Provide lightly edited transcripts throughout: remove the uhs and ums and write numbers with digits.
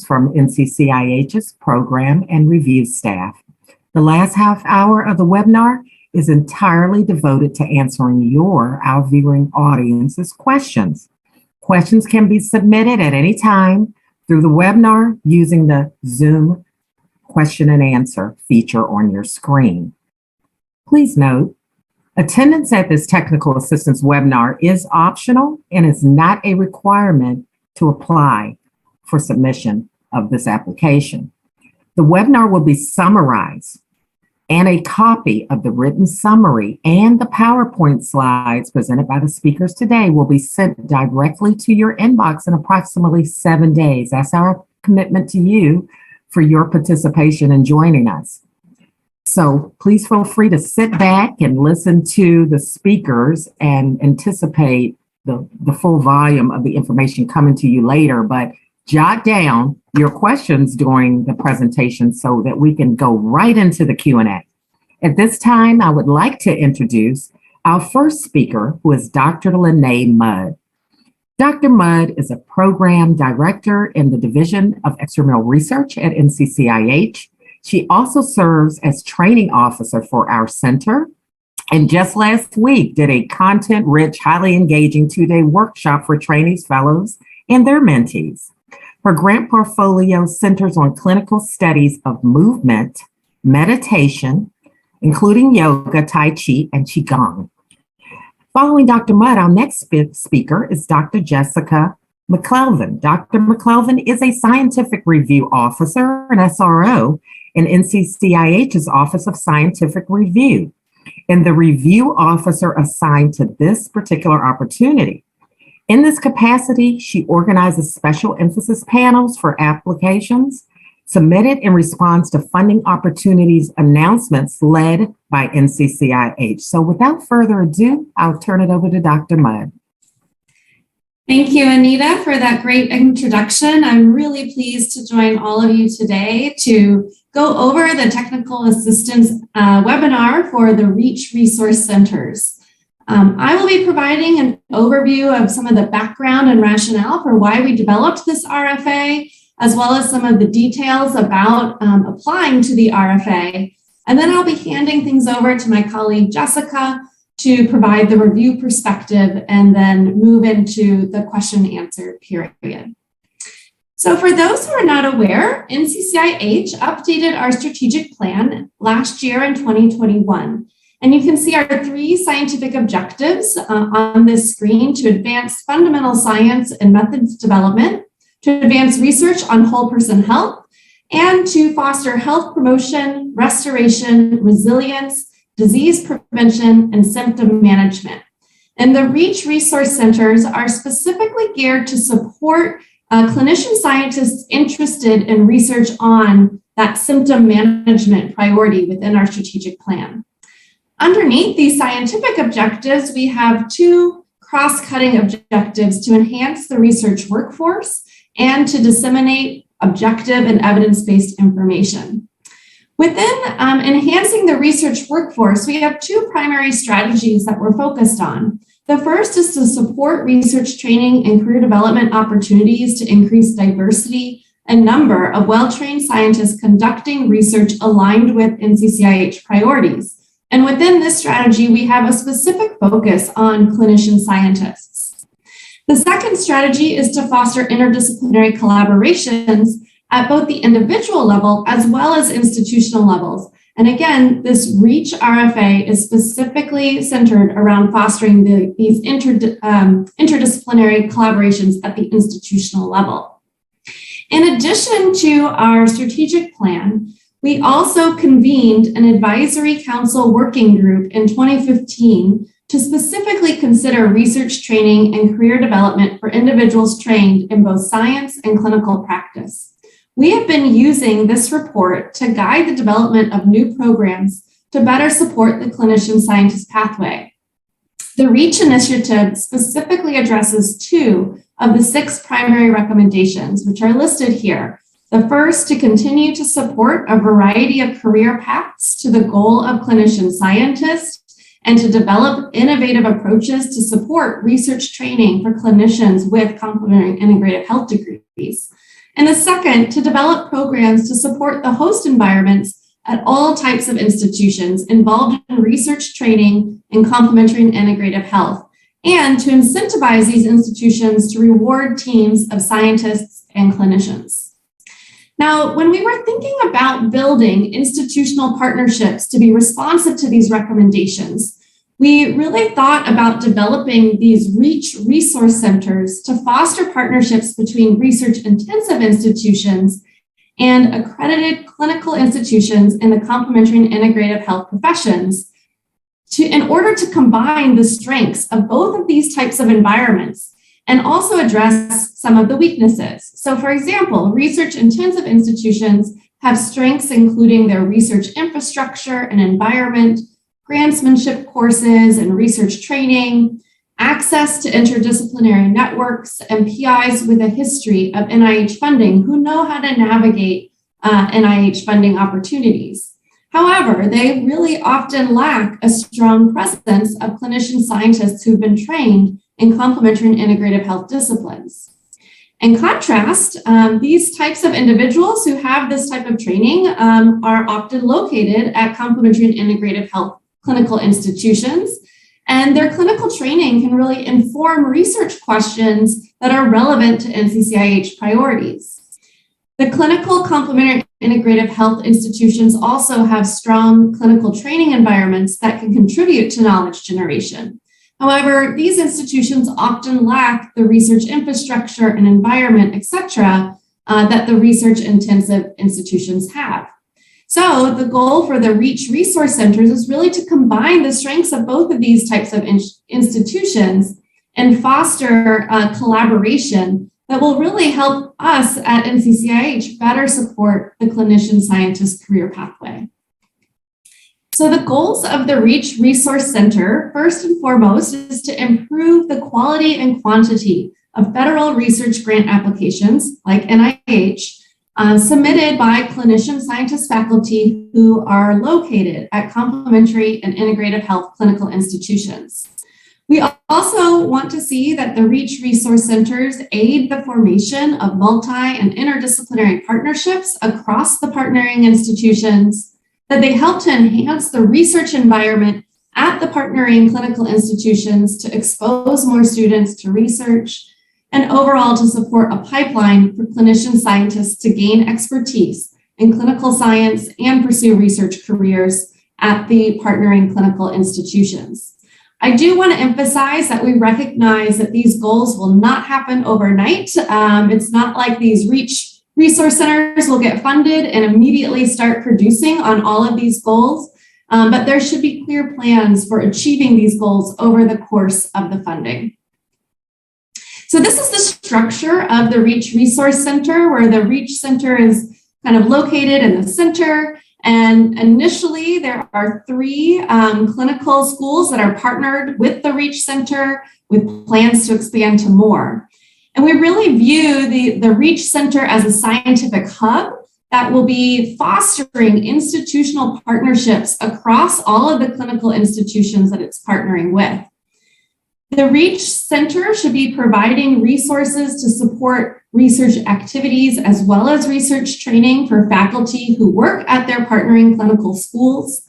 from NCCIH's program and review staff. The last half hour of the webinar is entirely devoted to answering our viewing audience's questions. Questions can be submitted at any time through the webinar using the Zoom question and answer feature on your screen. Please note, attendance at this technical assistance webinar is optional and is not a requirement to apply for submission of this application. The webinar will be summarized, and a copy of the written summary and the PowerPoint slides presented by the speakers today will be sent directly to your inbox in approximately 7 days. That's our commitment to you for your participation in joining us. So please feel free to sit back and listen to the speakers and anticipate the full volume of the information coming to you later, but jot down your questions during the presentation so that we can go right into the Q&A. At this time, I would like to introduce our first speaker, who is Dr. Lene Mudd. Dr. Mudd is a program director in the Division of Extramural Research at NCCIH. She also serves as training officer for our center, and just last week did a content-rich, highly engaging 2-day workshop for trainees, fellows, and their mentees. Her grant portfolio centers on clinical studies of movement, meditation, including yoga, Tai Chi, and Qigong. Following Dr. Mudd, our next speaker is Dr. Jessica McClellan. Dr. McClellan is a scientific review officer, an SRO, in NCCIH's Office of Scientific Review, and the review officer assigned to this particular opportunity. In this capacity, she organizes special emphasis panels for applications submitted in response to funding opportunities announcements led by NCCIH. So without further ado, I'll turn it over to Dr. Mudd. Thank you, Anita, for that great introduction. I'm really pleased to join all of you today to go over the technical assistance webinar for the REACH Resource Centers. I will be providing an overview of some of the background and rationale for why we developed this RFA, as well as some of the details about applying to the RFA. And then I'll be handing things over to my colleague, Jessica, to provide the review perspective and then move into the question and answer period. So for those who are not aware, NCCIH updated our strategic plan last year in 2021. And you can see our 3 scientific objectives on this screen: to advance fundamental science and methods development, to advance research on whole person health, and to foster health promotion, restoration, resilience, disease prevention, and symptom management. And the REACH Resource Centers are specifically geared to support clinician scientists interested in research on that symptom management priority within our strategic plan. Underneath these scientific objectives, we have 2 cross-cutting objectives: to enhance the research workforce and to disseminate objective and evidence-based information. Within enhancing the research workforce, we have 2 primary strategies that we're focused on. The first is to support research training and career development opportunities to increase diversity and number of well-trained scientists conducting research aligned with NCCIH priorities. And within this strategy, we have a specific focus on clinician scientists. The second strategy is to foster interdisciplinary collaborations at both the individual level as well as institutional levels. And again, this REACH RFA is specifically centered around fostering these interdisciplinary collaborations at the institutional level. In addition to our strategic plan, we also convened an advisory council working group in 2015 to specifically consider research training and career development for individuals trained in both science and clinical practice. We have been using this report to guide the development of new programs to better support the clinician scientist pathway. The REACH initiative specifically addresses 2 of the 6 primary recommendations, which are listed here. The first, to continue to support a variety of career paths to the goal of clinician scientist, and to develop innovative approaches to support research training for clinicians with complementary integrative health degrees. And the second, to develop programs to support the host environments at all types of institutions involved in research training in complementary and integrative health, and to incentivize these institutions to reward teams of scientists and clinicians. Now, when we were thinking about building institutional partnerships to be responsive to these recommendations, we really thought about developing these REACH resource centers to foster partnerships between research-intensive institutions and accredited clinical institutions in the complementary and integrative health professions in order to combine the strengths of both of these types of environments and also address some of the weaknesses. So for example, research-intensive institutions have strengths including their research infrastructure and environment, grantsmanship courses and research training, access to interdisciplinary networks, and PIs with a history of NIH funding who know how to navigate NIH funding opportunities. However, they really often lack a strong presence of clinician scientists who've been trained in complementary and integrative health disciplines. In contrast, these types of individuals who have this type of training are often located at complementary and integrative health clinical institutions, and their clinical training can really inform research questions that are relevant to NCCIH priorities. The clinical complementary integrative health institutions also have strong clinical training environments that can contribute to knowledge generation. However, these institutions often lack the research infrastructure and environment, et cetera, that the research-intensive institutions have. So the goal for the REACH resource centers is really to combine the strengths of both of these types of institutions and foster collaboration that will really help us at NCCIH better support the clinician scientist career pathway. So the goals of the REACH Resource Center, first and foremost, is to improve the quality and quantity of federal research grant applications, like NIH, submitted by clinician scientist faculty who are located at complementary and integrative health clinical institutions. We also want to see that the REACH resource centers aid the formation of multi and interdisciplinary partnerships across the partnering institutions, that they help to enhance the research environment at the partnering clinical institutions to expose more students to research, and overall to support a pipeline for clinician scientists to gain expertise in clinical science and pursue research careers at the partnering clinical institutions. I do want to emphasize that we recognize that these goals will not happen overnight. It's not like these REACH resource centers will get funded and immediately start producing on all of these goals, but there should be clear plans for achieving these goals over the course of the funding. So this is the structure of the REACH Resource Center, where the REACH Center is kind of located in the center. And initially, there are 3 clinical schools that are partnered with the REACH Center with plans to expand to more. And we really view the REACH Center as a scientific hub that will be fostering institutional partnerships across all of the clinical institutions that it's partnering with. The REACH Center should be providing resources to support research activities as well as research training for faculty who work at their partnering clinical schools.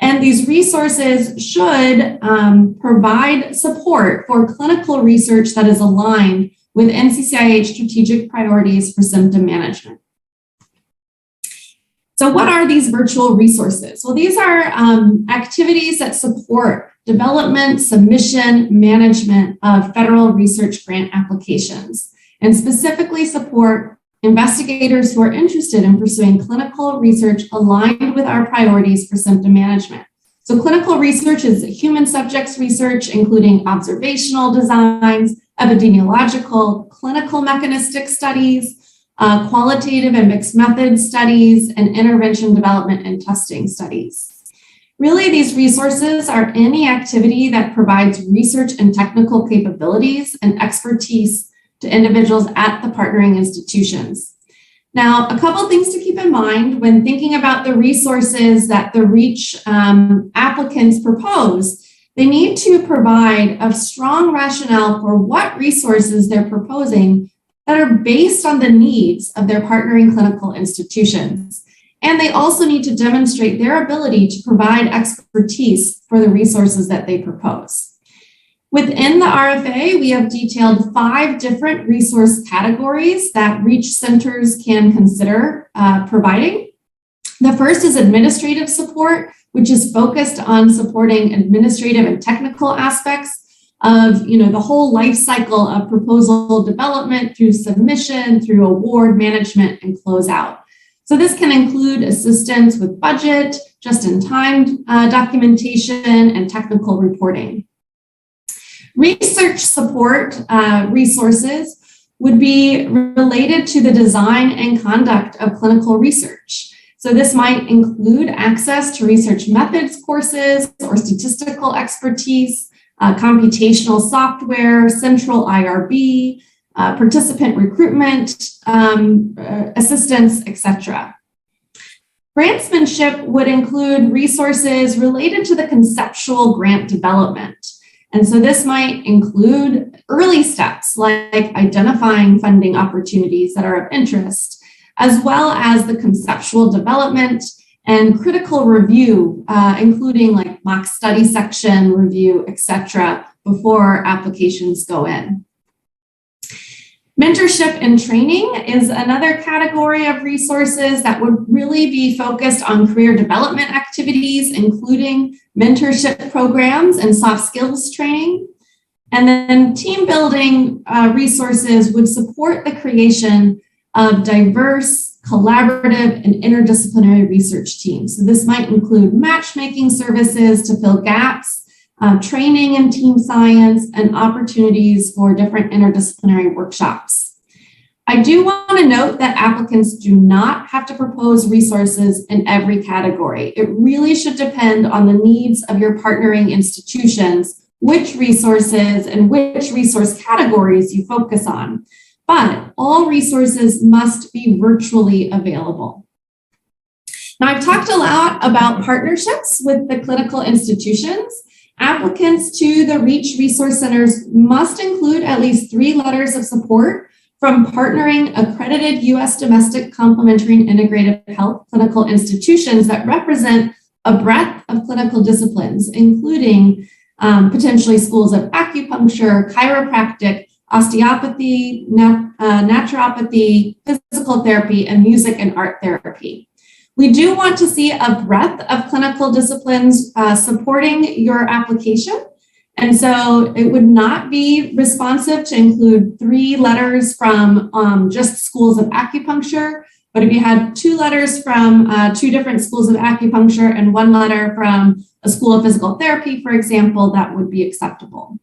And these resources should provide support for clinical research that is aligned with NCCIH strategic priorities for symptom management. So what are these virtual resources? Well, these are activities that support development, submission, management of federal research grant applications, and specifically support investigators who are interested in pursuing clinical research aligned with our priorities for symptom management. So clinical research is human subjects research, including observational designs, epidemiological, clinical mechanistic studies, qualitative and mixed method studies, and intervention development and testing studies. Really, these resources are any activity that provides research and technical capabilities and expertise to individuals at the partnering institutions. Now, a couple things to keep in mind when thinking about the resources that the REACH applicants propose. They need to provide a strong rationale for what resources they're proposing that are based on the needs of their partnering clinical institutions. And they also need to demonstrate their ability to provide expertise for the resources that they propose. Within the RFA, we have detailed 5 different resource categories that REACH centers can consider providing. The first is administrative support, which is focused on supporting administrative and technical aspects of the whole life cycle of proposal development through submission, through award management, and closeout. So this can include assistance with budget, just-in-time documentation, and technical reporting. Research support resources would be related to the design and conduct of clinical research. So this might include access to research methods courses or statistical expertise, computational software, central IRB, participant recruitment, assistance, etc. Grantsmanship would include resources related to the conceptual grant development. And so this might include early steps like identifying funding opportunities that are of interest, as well as the conceptual development and critical review, including like mock study section review, etc., before applications go in. Mentorship and training is another category of resources that would really be focused on career development activities, including mentorship programs and soft skills training. And then team building resources would support the creation of diverse, collaborative, and interdisciplinary research teams. So this might include matchmaking services to fill gaps, training in team science, and opportunities for different interdisciplinary workshops. I do want to note that applicants do not have to propose resources in every category. It really should depend on the needs of your partnering institutions, which resources and which resource categories you focus on. But all resources must be virtually available. Now, I've talked a lot about partnerships with the clinical institutions. Applicants to the REACH resource centers must include at least 3 letters of support from partnering accredited U.S. domestic complementary and integrated health clinical institutions that represent a breadth of clinical disciplines, including potentially schools of acupuncture, chiropractic, osteopathy, naturopathy, physical therapy, and music and art therapy. We do want to see a breadth of clinical disciplines supporting your application. And so it would not be responsive to include 3 letters from just schools of acupuncture, but if you had 2 letters from 2 different schools of acupuncture and 1 letter from a school of physical therapy, for example, that would be acceptable.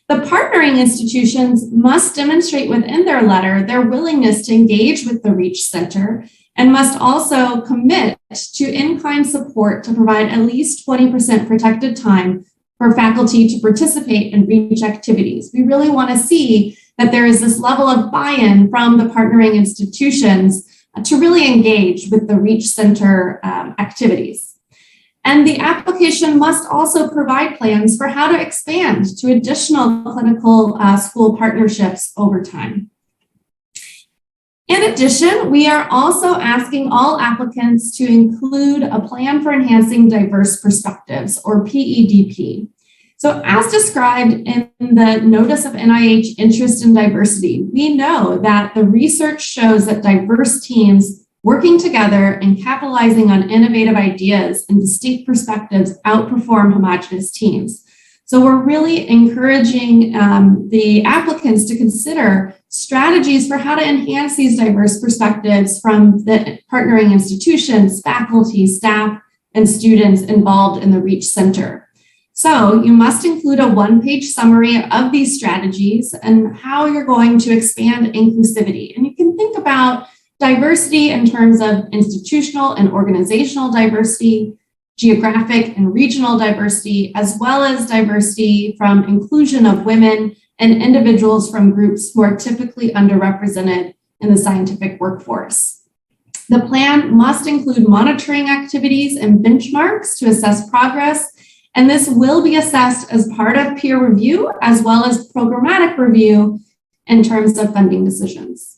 The partnering institutions must demonstrate within their letter their willingness to engage with the REACH Center and must also commit to in-kind support to provide at least 20% protected time for faculty to participate in REACH activities. We really want to see that there is this level of buy-in from the partnering institutions to really engage with the REACH Center activities. And the application must also provide plans for how to expand to additional clinical school partnerships over time. In addition, we are also asking all applicants to include a plan for enhancing diverse perspectives, or PEDP. So as described in the Notice of NIH Interest in Diversity, we know that the research shows that diverse teams working together and capitalizing on innovative ideas and distinct perspectives outperform homogeneous teams. So we're really encouraging the applicants to consider strategies for how to enhance these diverse perspectives from the partnering institutions, faculty, staff, and students involved in the REACH Center. So you must include a 1-page summary of these strategies and how you're going to expand inclusivity. And you can think about diversity in terms of institutional and organizational diversity, geographic and regional diversity, as well as diversity from inclusion of women and individuals from groups who are typically underrepresented in the scientific workforce. The plan must include monitoring activities and benchmarks to assess progress, and this will be assessed as part of peer review as well as programmatic review in terms of funding decisions.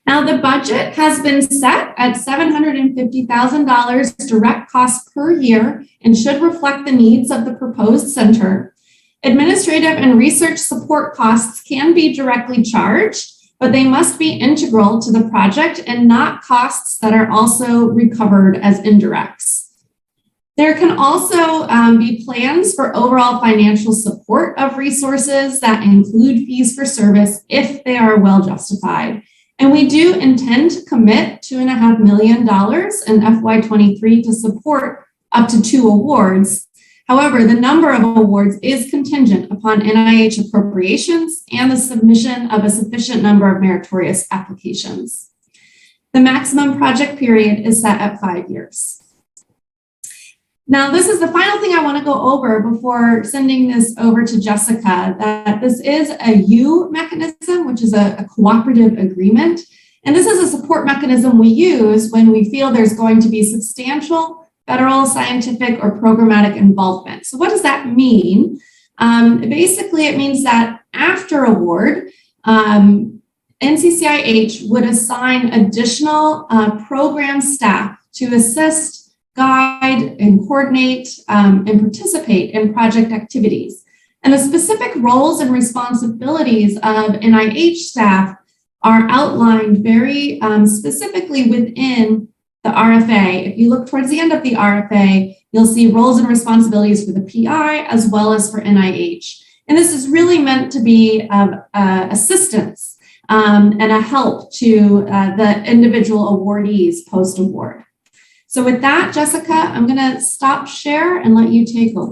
Now, the budget has been set at $750,000 direct cost per year and should reflect the needs of the proposed center. Administrative and research support costs can be directly charged, but they must be integral to the project and not costs that are also recovered as indirects. There can also be plans for overall financial support of resources that include fees for service if they are well justified. And we do intend to commit $2.5 million in FY23 to support up to 2 awards. However, the number of awards is contingent upon NIH appropriations and the submission of a sufficient number of meritorious applications. The maximum project period is set at 5 years. Now, this is the final thing I want to go over before sending this over to Jessica, that this is a U mechanism, which is a cooperative agreement. And this is a support mechanism we use when we feel there's going to be substantial federal, scientific, or programmatic involvement. So what does that mean? Basically, it means that after award, NCCIH would assign additional program staff to assist, guide, and coordinate and participate in project activities. And the specific roles and responsibilities of NIH staff are outlined very specifically within the RFA. If you look towards the end of the RFA, you'll see roles and responsibilities for the PI as well as for NIH. And this is really meant to be assistance and a help to the individual awardees post-award. So with that, Jessica, I'm going to stop share and let you take over.